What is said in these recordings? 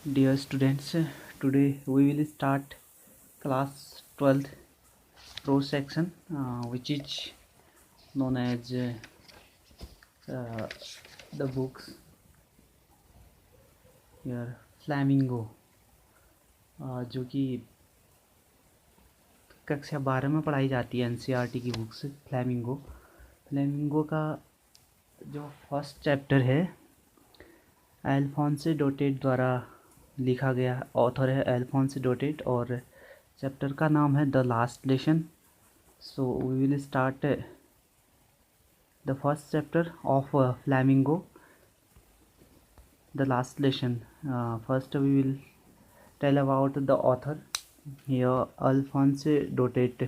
Dear students, today we will start class 12th pro section, which is known as the books here flamingo, जो कि कक्षा 12 में पढ़ाई जाती है एनसीईआरटी की बुक्स। फ्लैमिंगो का जो फर्स्ट चैप्टर है अल्फोंसे डोटेट द्वारा लिखा गया, ऑथर है अल्फोंसे डोटेट, और चैप्टर का नाम है the last lesson. So we will start the first chapter of Flamingo, the last lesson. First we will tell about the author. Here Alphonse Daudet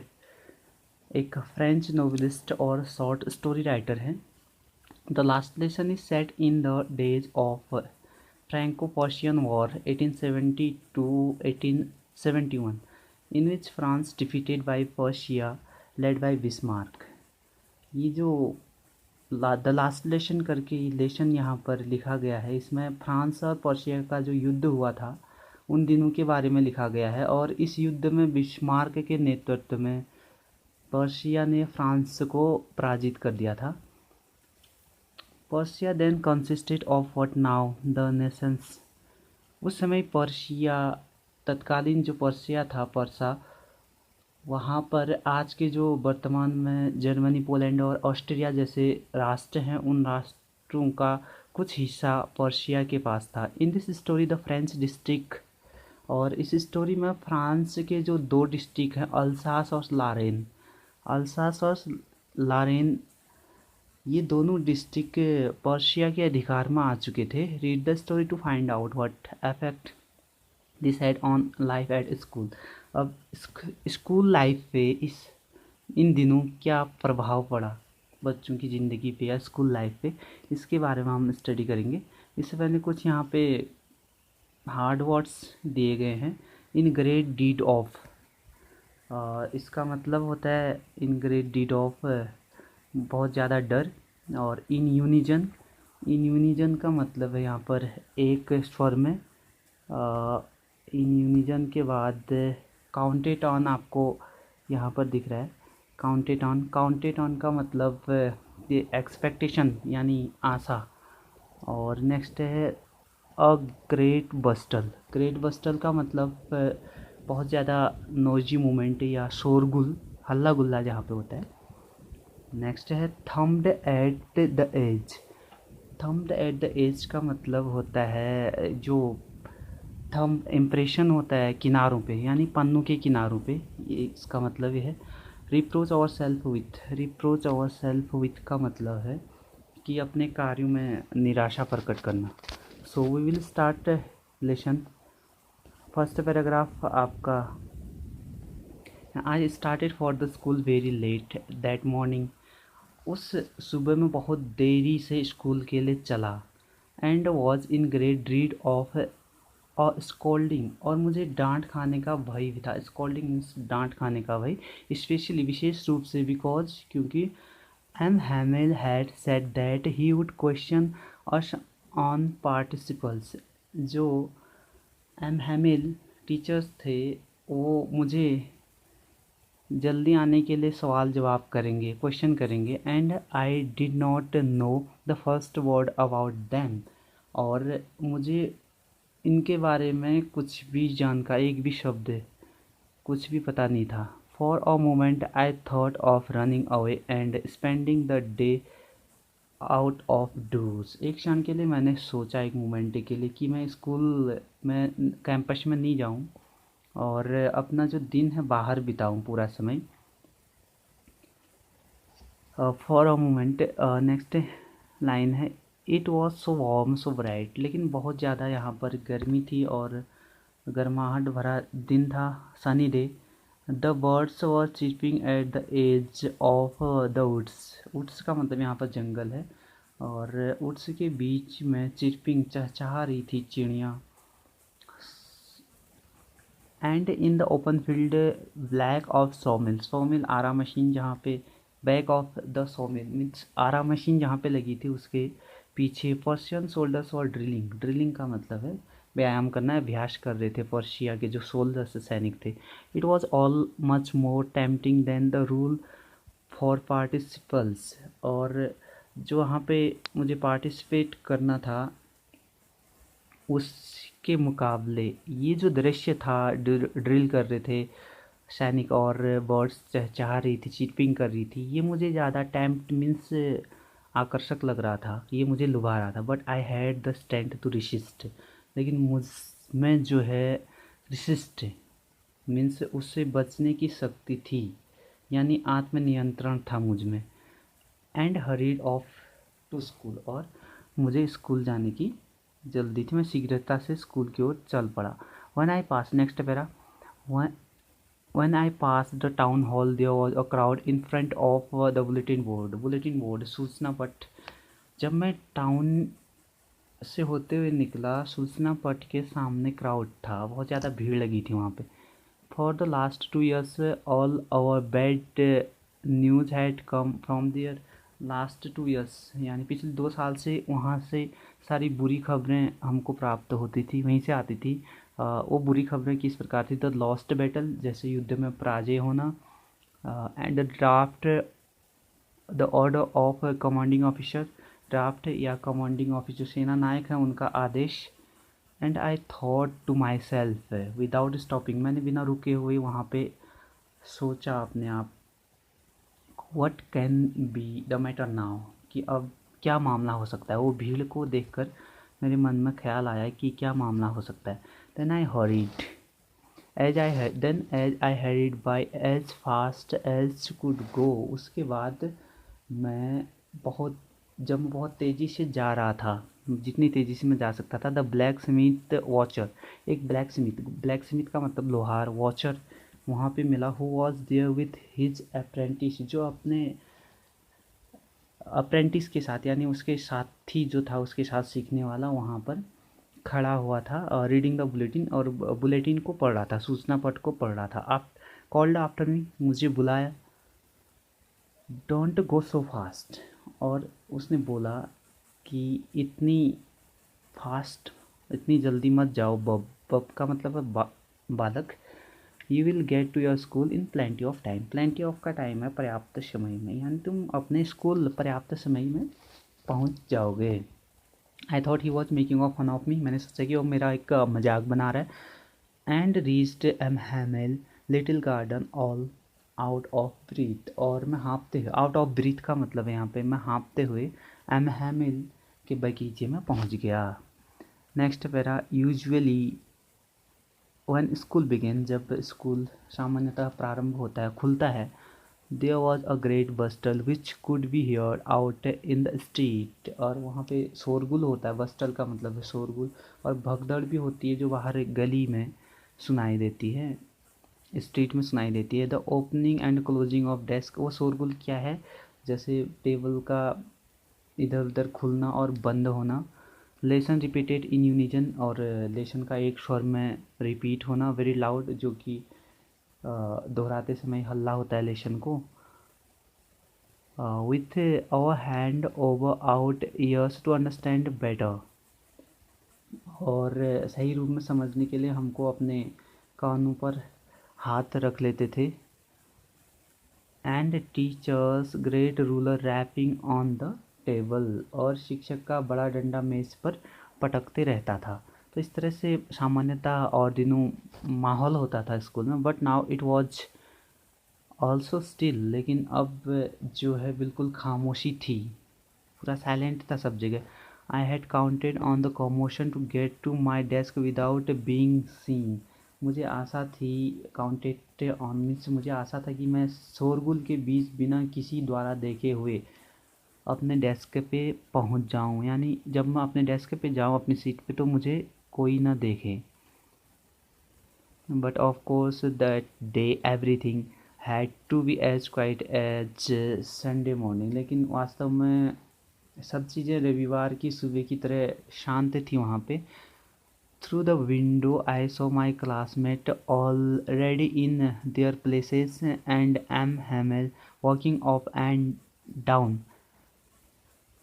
एक फ्रेंच नोवेलिस्ट और शॉर्ट स्टोरी राइटर हैं। The last lesson is set in the days of Franco-Persian war 1870-1871, in which France defeated by Persia led by Bismarck. ये जो the last lesson करके lesson यहाँ पर लिखा गया है, इसमें फ्रांस और पर्शिया का जो युद्ध हुआ था उन दिनों के बारे में लिखा गया है। और इस युद्ध में बिस्मार्क के नेतृत्व में पर्शिया ने फ्रांस को पराजित कर दिया था। Persia then consisted of what now the nations. उस समय पर्शिया, तत्कालीन जो पर्शिया था, पर्सा, वहाँ पर आज के जो वर्तमान में जर्मनी, पोलैंड और ऑस्ट्रिया जैसे राष्ट्र हैं, उन राष्ट्रों का कुछ हिस्सा पर्शिया के पास था। In this story the French district, और इस स्टोरी में फ्रांस के जो दो डिस्ट्रिक्ट हैं, अल्सास और लारेन, ये दोनों डिस्ट्रिक्ट पर्शिया के अधिकार में आ चुके थे। Read the story to find out what affect this had on life at school. अब स्कूल लाइफ पे इन दिनों क्या प्रभाव पड़ा बच्चों की ज़िंदगी पे या स्कूल लाइफ पे, इसके बारे में हम स्टडी करेंगे। इससे पहले कुछ यहाँ पे हार्ड वर्ड्स दिए गए हैं। इन ग्रेट डीड ऑफ, इसका मतलब होता है इन ग्रेट डीड ऑफ बहुत ज़्यादा डर। और इन यूनिजन का मतलब है यहाँ पर एक स्वर में। इन यूनिजन के बाद काउंटेड ऑन आपको यहाँ पर दिख रहा है, काउंटेड ऑन का मतलब ये एक्सपेक्टेशन यानी आशा। और नेक्स्ट है अ ग्रेट बस्टल का मतलब बहुत ज़्यादा नोइजी मूवमेंट या शोरगुल, हल्ला गुल्ला जहाँ पे होता है। नेक्स्ट है थम्ब्ड एट द एज का मतलब होता है जो थंब इम्प्रेशन होता है किनारों पे, यानी पन्नों के किनारों पे, ये इसका मतलब ये है। रिप्रोच आवर सेल्फ विथ का मतलब है कि अपने कार्यों में निराशा प्रकट करना। So we will start lesson. First paragraph आपका, I started for the school very late that morning. उस सुबह में बहुत देरी से स्कूल के लिए चला। And was in great dread of और स्कोल्डिंग, और मुझे डांट खाने का भय भी था। स्कोल्डिंग मीन्स डांट खाने का भय, स्पेशली विशेष रूप से, बिकॉज क्योंकि M Hamel had said that he would question us on participles. जो एम हैमिल टीचर्स थे वो मुझे जल्दी आने के लिए सवाल जवाब करेंगे, क्वेश्चन करेंगे। And I did not know the first word about them, और मुझे इनके बारे में कुछ भी जानकारी, एक भी शब्द, कुछ भी पता नहीं था। For a moment I thought of running away and spending the day out of doors. एक क्षण के लिए मैंने सोचा, एक मोमेंट के लिए, कि मैं स्कूल में, कैंपस में नहीं जाऊं और अपना जो दिन है बाहर बिताऊं पूरा समय। For a moment, next line है, it was so warm so bright. लेकिन बहुत ज़्यादा यहाँ पर गर्मी थी और गर्माहट भरा दिन था, sunny day. The birds were chirping at the edge of the woods का मतलब यहाँ पर जंगल है, और वुड्स के बीच में चिर्पिंग, चहचहा रही थी चिड़ियाँ। And in the open field black of sawmill आरा मशीन, जहाँ पे back of the sawmill means आरा मशीन जहाँ पे लगी थी उसके पीछे पर्शियन सोल्डर्स और ड्रिलिंग का मतलब है व्यायाम करना अभ्यास कर रहे थे पर्शिया के जो 16 सैनिक थे। It was all much more tempting than the rule for participles. और जो वहाँ पे मुझे पार्टिसिपेट करना था उसके मुकाबले ये जो दृश्य था, ड्रिल कर रहे थे सैनिक और बर्ड्स चहचहा रही थी, चिरपिंग कर रही थी, ये मुझे ज़्यादा टेम्प्ट मीन्स आकर्षक लग रहा था, ये मुझे लुभा रहा था। But I had the strength to resist. लेकिन मुझ में जो है रिसिस्ट मीन्स उससे बचने की शक्ति थी, यानी आत्मनियंत्रण था मुझ में। And hurried off to school, और मुझे स्कूल जाने की जल्दी थी, मैं शीघ्रता से स्कूल की ओर चल पड़ा। One I pass next para When I passed the town hall, there was a crowd in front of the bulletin board. Bulletin board सूचना पट। जब मैं टाउन से होते हुए निकला, सूचना पट के सामने क्राउड था, बहुत ज़्यादा भीड़ लगी थी वहाँ पे। For the last 2 years all our bad news had come from there. Last 2 years यानी पिछले 2 साल से वहाँ से सारी बुरी खबरें हमको प्राप्त होती थी, वहीं से आती थी। वो बुरी खबरें किस प्रकार थी? द लॉस्ट बैटल, जैसे युद्ध में पराजय होना, and the draft, the order of commanding officer, draft या कमांडिंग ऑफिसर सेना नायक है उनका आदेश। And I thought to myself without stopping, मैंने बिना रुके हुए वहाँ पे सोचा अपने आप, what can be the matter now, कि अब क्या मामला हो सकता है। वो भीड़ को देखकर मेरे मन में ख्याल आया कि क्या मामला हो सकता है। Then I hurried as I hurried by as fast as could go. उसके बाद जब मैं बहुत तेज़ी से जा रहा था, जितनी तेज़ी से मैं जा सकता था, द ब्लैक स्मिथ वॉचर, एक ब्लैक स्मिथ का मतलब लोहार, वॉचर वहाँ पे मिला, who was there with his apprentice, जो अपने अप्रेंटिस के साथ यानी उसके साथी जो था उसके साथ सीखने वाला वहाँ पर खड़ा हुआ था, रीडिंग द बुलेटिन, और बुलेटिन को पढ़ रहा था, सूचना पट को पढ़ रहा था। आप कॉल्ड आफ्टर मी, मुझे बुलाया, डोंट गो सो फास्ट, और उसने बोला कि इतनी फास्ट, इतनी जल्दी मत जाओ बब का मतलब है बालक। You will get to your school in plenty of time, plenty of का टाइम है पर्याप्त समय में, यानी तुम अपने स्कूल पर्याप्त समय में पहुंच जाओगे। I thought he was making of fun of me, मैंने सोचा कि वो मेरा एक मजाक बना रहा है। And reached M Hamel little garden all out of breath, और मैं हाँपते हुए, आउट ऑफ ब्रीथ का मतलब है यहाँ पे मैं हाँपते हुए एम हैमिल के बगीचे में पहुँच गया। Next para, usually when school began, जब स्कूल सामान्यतः प्रारंभ होता है, खुलता है, there was a great bustle which could be heard out in the street, और वहाँ पे शोरगुल होता है, बस्टल का मतलब है शोरगुल, और भगदड़ भी होती है जो बाहर एक गली में सुनाई देती है, स्ट्रीट में सुनाई देती है। The opening and closing of desk, वो शोरगुल क्या है? जैसे टेबल का इधर उधर खुलना और बंद होना। लेसन रिपीटेड इन यूनिजन, और लेसन का एक स्वर में रिपीट होना, वेरी लाउड, जो कि दोहराते समय हल्ला होता है लेसन को। With our hand over out ears to understand better, और सही रूप में समझने के लिए हमको अपने कानों पर हाथ रख लेते थे। And teachers great ruler rapping on the table, और शिक्षक का बड़ा डंडा मेज पर पटकते रहता था। तो इस तरह से सामान्यतः और दिनों माहौल होता था स्कूल में। But now it was also still, लेकिन अब जो है बिल्कुल खामोशी थी, पूरा साइलेंट था सब जगह। I had counted on the commotion to get to my desk without being seen, मुझे आशा थी, काउंटेड ऑन मीन्स मुझे आशा था कि मैं शोरगुल के बीच बिना किसी द्वारा देखे हुए अपने डेस्क पे पहुंच जाऊं, यानी जब मैं अपने डेस्क पे जाऊं अपनी सीट पे तो मुझे कोई ना देखे। But of course that day everything had to be as quiet as Sunday morning, लेकिन वास्तव में सब चीज़ें रविवार की सुबह की तरह शांत थी वहाँ पे। Through the window I saw my classmate already in their places and M Hamel walking up and down,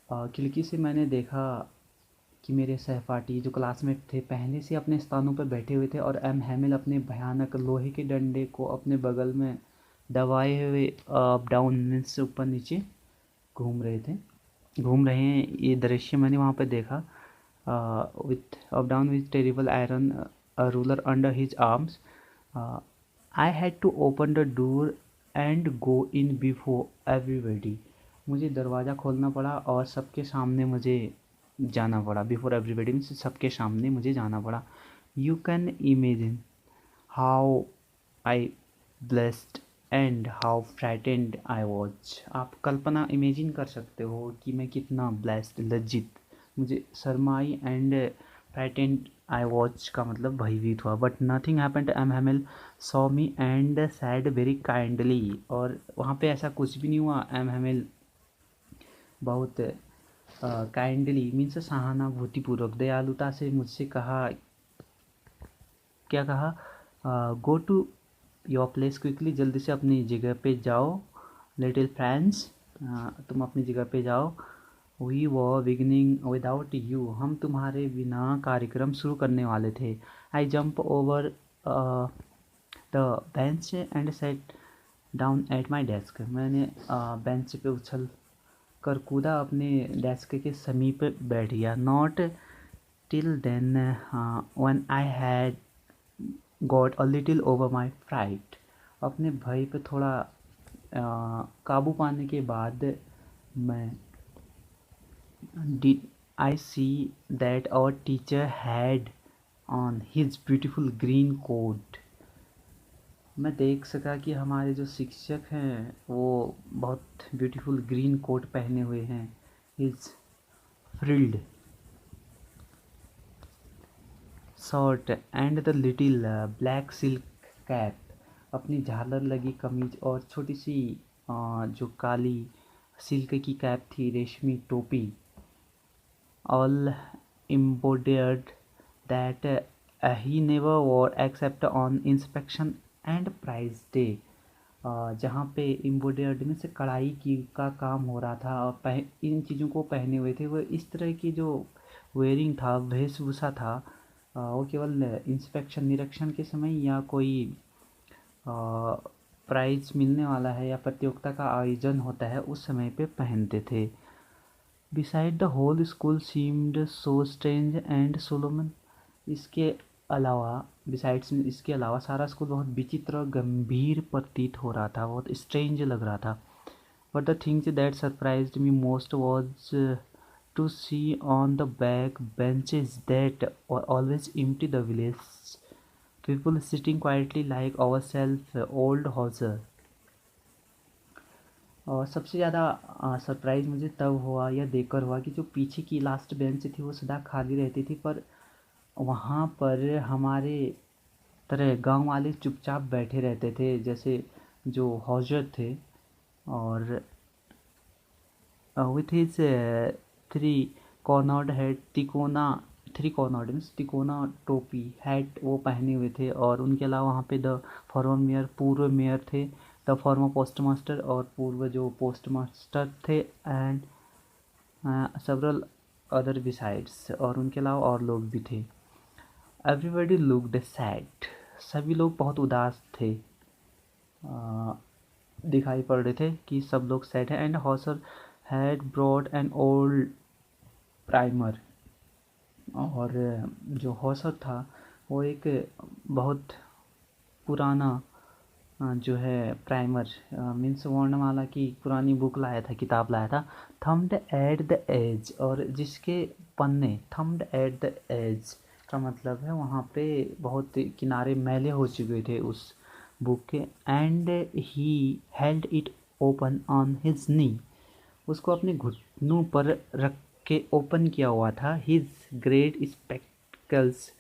खिड़की से मैंने देखा कि कि मेरे सहपाठी जो क्लासमेट थे पहले से अपने स्थानों पर बैठे हुए थे और एम हैमिल अपने भयानक लोहे के डंडे को अपने बगल में दबाए हुए अप डाउन मीन्स ऊपर नीचे घूम रहे हैं। ये दृश्य मैंने वहाँ पे देखा। With up down with terrible iron ruler under his arms. I had to open the door and go in before everybody. मुझे दरवाज़ा खोलना पड़ा और सबके सामने मुझे जाना पड़ा। बिफोर एवरीबडी मीन्स सबके सामने मुझे जाना पड़ा। You can imagine how I blessed and how frightened I was. आप कल्पना इमेजिन कर सकते हो कि मैं कितना ब्लेस्ड, लज्जित, मुझे शर्माई, एंड फ्राइटेंड आई वॉच का मतलब भयभीत हुआ। But nothing happened. M Hamel saw me and said very kindly. और वहाँ पे ऐसा कुछ भी नहीं हुआ। एम हैमिल बहुत काइंडली मीन्स सहानुभूतिपूर्वक, दयालुता से मुझसे कहा, क्या कहा, go to your place quickly, जल्दी से अपनी जगह पे जाओ। लिटिल फ्रेंड्स, तुम अपनी जगह पे जाओ। We were beginning without you, हम तुम्हारे बिना कार्यक्रम शुरू करने वाले थे। I jump over the bench and set down at my desk. मैंने बेंच पे उछल कर कूदा, अपने डेस्क के समीप बैठ गया। Not till then when I had got a little over my fright. अपने भय पे थोड़ा काबू पाने के बाद मैं did I see that our teacher had on his beautiful green coat। मैं देख सका कि हमारे जो शिक्षक हैं वो बहुत ब्यूटीफुल ग्रीन कोट पहने हुए हैं। His frilled shirt and the little black silk cap, अपनी झालर लगी कमीज और छोटी सी जो काली सिल्क की कैप थी, रेशमी टोपी, all embodied that he never wore except on inspection and prize day। जहाँ पे एम्ब्रॉयडर्ड में से कढ़ाई की का काम हो रहा था और इन चीज़ों को पहने हुए थे। वो इस तरह की जो वेयरिंग था, वेशभूषा था, वो केवल इंस्पेक्शन, निरीक्षण के समय या कोई प्राइज मिलने वाला है या प्रतियोगिता का आयोजन होता है उस समय पे पहनते थे। Beside the whole school seemed so strange and solemn। इसके अलावा इसके अलावा सारा स्कूल बहुत विचित्र और गंभीर प्रतीत हो रहा था, बहुत स्ट्रेंज लग रहा था। But the thing that surprised me most was to see on the back benches that were always empty the village people sitting quietly like ourselves old horses। और सबसे ज़्यादा सरप्राइज़ मुझे तब हुआ या देखकर हुआ कि जो पीछे की लास्ट बेंच थी वो सदा खाली रहती थी, पर वहाँ पर हमारे तरह गांव वाले चुपचाप बैठे रहते थे, जैसे जो हौजर थे। और with his three cornered head, three cornered means तिकोना टोपी, हैट वो पहने हुए थे। और उनके अलावा वहाँ पे द फॉर्मर मेयर, पूर्व मेयर थे, द फॉर्मर पोस्ट मास्टर और पूर्व जो पोस्ट मास्टर थे, एंड सेवरल अदर बिसाइड्स, और उनके अलावा और लोग भी थे। एवरीबडी लुक्ड सैड, सभी लोग बहुत उदास थे, दिखाई पड़ रहे थे कि सब लोग सैड है। And Hauser had broad an old primer, और जो हॉसर था वो एक बहुत पुराना जो है प्राइमर मीन्स वर्णमाला की पुरानी बुक लाया था, किताब लाया था। थम्ड एट द एज, और जिसके पन्ने, थम्ड एट द एज का मतलब है वहाँ पे बहुत किनारे मैले हो चुके थे उस बुक के। And he held it open on his knee, उसको अपने घुटनों पर रख के ओपन किया हुआ था। His great spectacles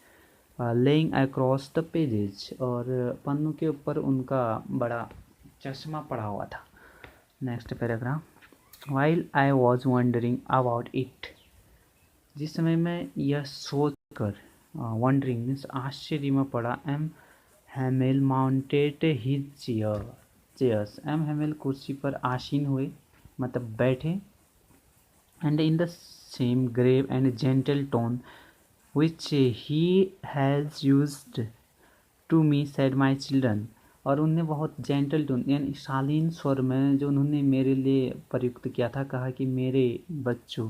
laying across the pages, और पन्नों के ऊपर उनका बड़ा चश्मा पड़ा हुआ था। Next paragraph. While I was wondering about it, जिस समय मैं यह सोच कर वंडरिंग मीन्स आश्चर्य में पड़ा, M हैमिल mounted his chairs, M हैमिल कुर्सी पर आसीन हुए मतलब बैठे। And in the same grave and gentle tone which he has used to me, said my children. और उनने बहुत जेंटल टोन यानी शालीन स्वर में जो उन्होंने मेरे लिए प्रयुक्त किया था, कहा कि मेरे बच्चों,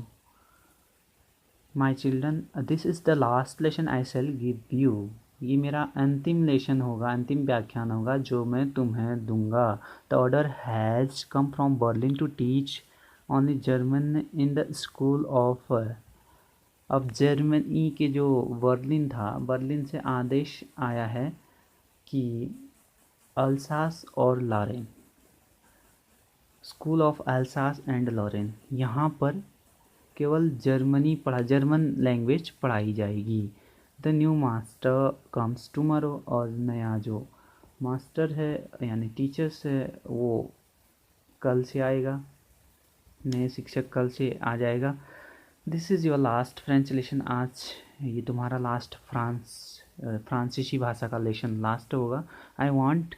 my children, this is the last lesson I shall give you, ये मेरा अंतिम लेसन होगा, अंतिम व्याख्यान होगा जो मैं तुम्हें दूंगा. The order has come from Berlin to teach only German in the school of. अब जर्मनी के जो बर्लिन था, बर्लिन से आदेश आया है कि अल्सास और Lorraine, school of Alsace and Lorraine, यहाँ पर केवल जर्मन लैंग्वेज पढ़ाई जाएगी. The new master comes tomorrow, और नया जो मास्टर है यानी टीचर्स है वो कल से आएगा, नए शिक्षक कल से आ जाएगा. This is your last French lesson, आज ये तुम्हारा लास्ट फ्रांसीसी भाषा का लेसन लास्ट होगा. I want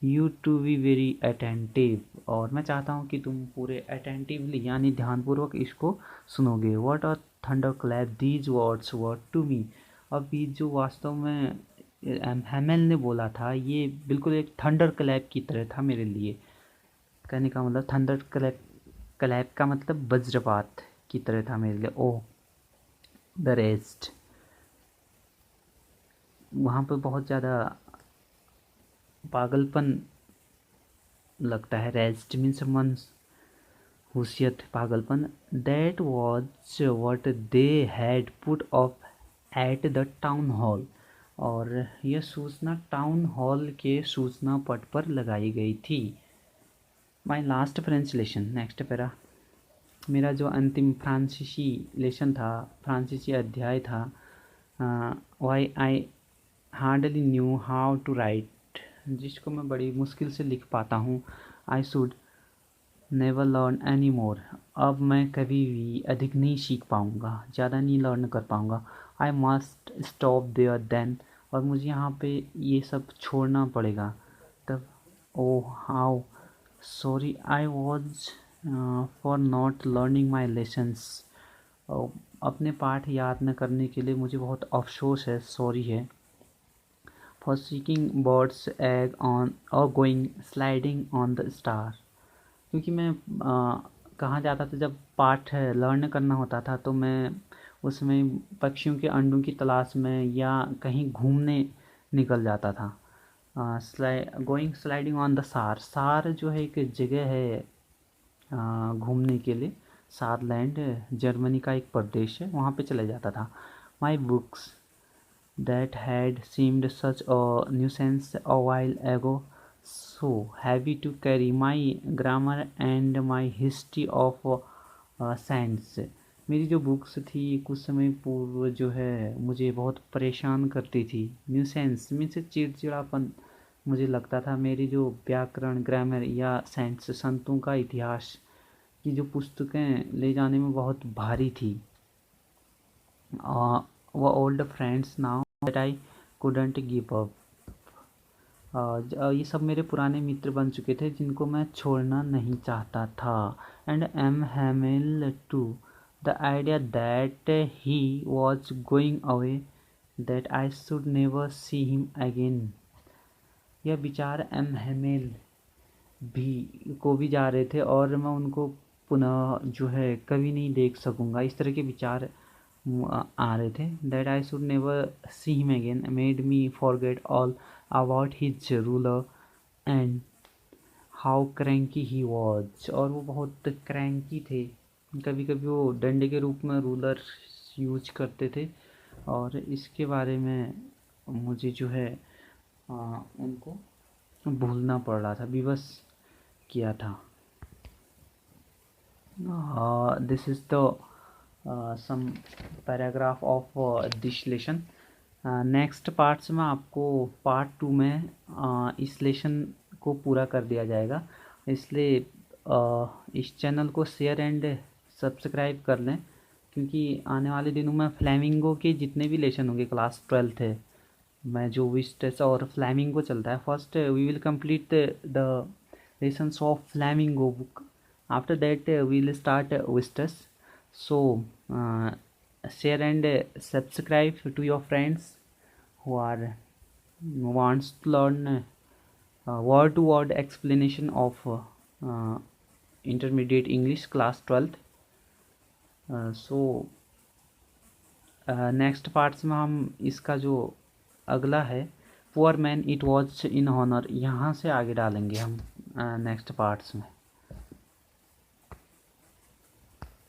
you to be very attentive, और मैं चाहता हूँ कि तुम पूरे अटेंटिवली यानी ध्यानपूर्वक इसको सुनोगे. What are thunderclap these words were to me. अब ये जो वास्तव में हैमेल ने बोला था, ये बिल्कुल एक थंडर क्लैप की तरह था मेरे लिए. कहने का मतलब थंडर क्लैप का मतलब वज्रपात की तरह था मेरे लिए. ओह द रेस्ट, वहाँ पर बहुत ज़्यादा पागलपन लगता है. रेस्ट मीन्स मन, हुसियत, पागलपन. That was what they had put off at the town hall, और यह सूचना टाउन हॉल के सूचना पट पर लगाई गई थी. My last French lesson, next para, मेरा जो अंतिम फ्रांसीसी लेसन था, फ्रांसीसी अध्याय था. Why I hardly knew how to write, जिसको मैं बड़ी मुश्किल से लिख पाता हूँ. I should never learn any more, अब मैं कभी भी अधिक नहीं सीख पाऊँगा, ज़्यादा नहीं लर्न कर पाऊँगा. I must stop there then, और मुझे यहाँ पे ये सब छोड़ना पड़ेगा. तब oh how sorry I was for not learning my lessons, अपने पाठ याद न करने के लिए मुझे बहुत अफसोस है, सॉरी है. For seeking birds egg on or going sliding on the star, क्योंकि मैं कहाँ जाता था जब पाठ लर्न करना होता था, तो मैं उसमें पक्षियों के अंडों की तलाश में या कहीं घूमने निकल जाता था. गोइंग स्लाइडिंग ऑन द सार, सार जो है एक जगह है घूमने के लिए. सारलैंड जर्मनी का एक प्रदेश है, वहाँ पे चले जाता था. My books that had seemed such a nuisance a while ago, so heavy to carry, my grammar and my history of science, मेरी जो बुक्स थी कुछ समय पूर्व जो है मुझे बहुत परेशान करती थी. न्यूसेंस मीन्स चिड़चिड़ापन मुझे लगता था. मेरी जो व्याकरण, ग्रामर या साइंस, संतों का इतिहास की जो पुस्तकें ले जाने में बहुत भारी थी. वो old friends now that I couldn't give up, ये सब मेरे पुराने मित्र बन चुके थे जिनको मैं छोड़ना नहीं चाहता था. And M Hamel too, the idea that he was going away, that I should never see him again, यह विचार एम हैमिल को भी जा रहे थे और मैं उनको पुनः जो है कभी नहीं देख सकूँगा, इस तरह के विचार आ रहे थे. That I should never see him again made me forget all about his ruler and how cranky he was, और वो बहुत क्रैंकी थे. कभी कभी वो डंडे के रूप में रूलर यूज करते थे, और इसके बारे में मुझे जो है उनको भूलना पड़ रहा था, विवश किया था. This is the sum paragraph of this lesson. Next parts में आपको पार्ट 2 में इस लेसन को पूरा कर दिया जाएगा, इसलिए इस चैनल को शेयर एंड सब्सक्राइब कर लें, क्योंकि आने वाले दिनों में फ्लैमिंगो के जितने भी लेसन होंगे क्लास 12th है मैं जो विस्टस और फ्लैमिंगो चलता है, first we will complete the lessons of flamingo book, after that we will start vistas. So share and subscribe to your friends who are wants to learn word to word explanation of intermediate English class 12th. So next parts में हम इसका जो अगला है poor man it was in honour, यहाँ से आगे डालेंगे हम नेक्स्ट पार्ट्स में।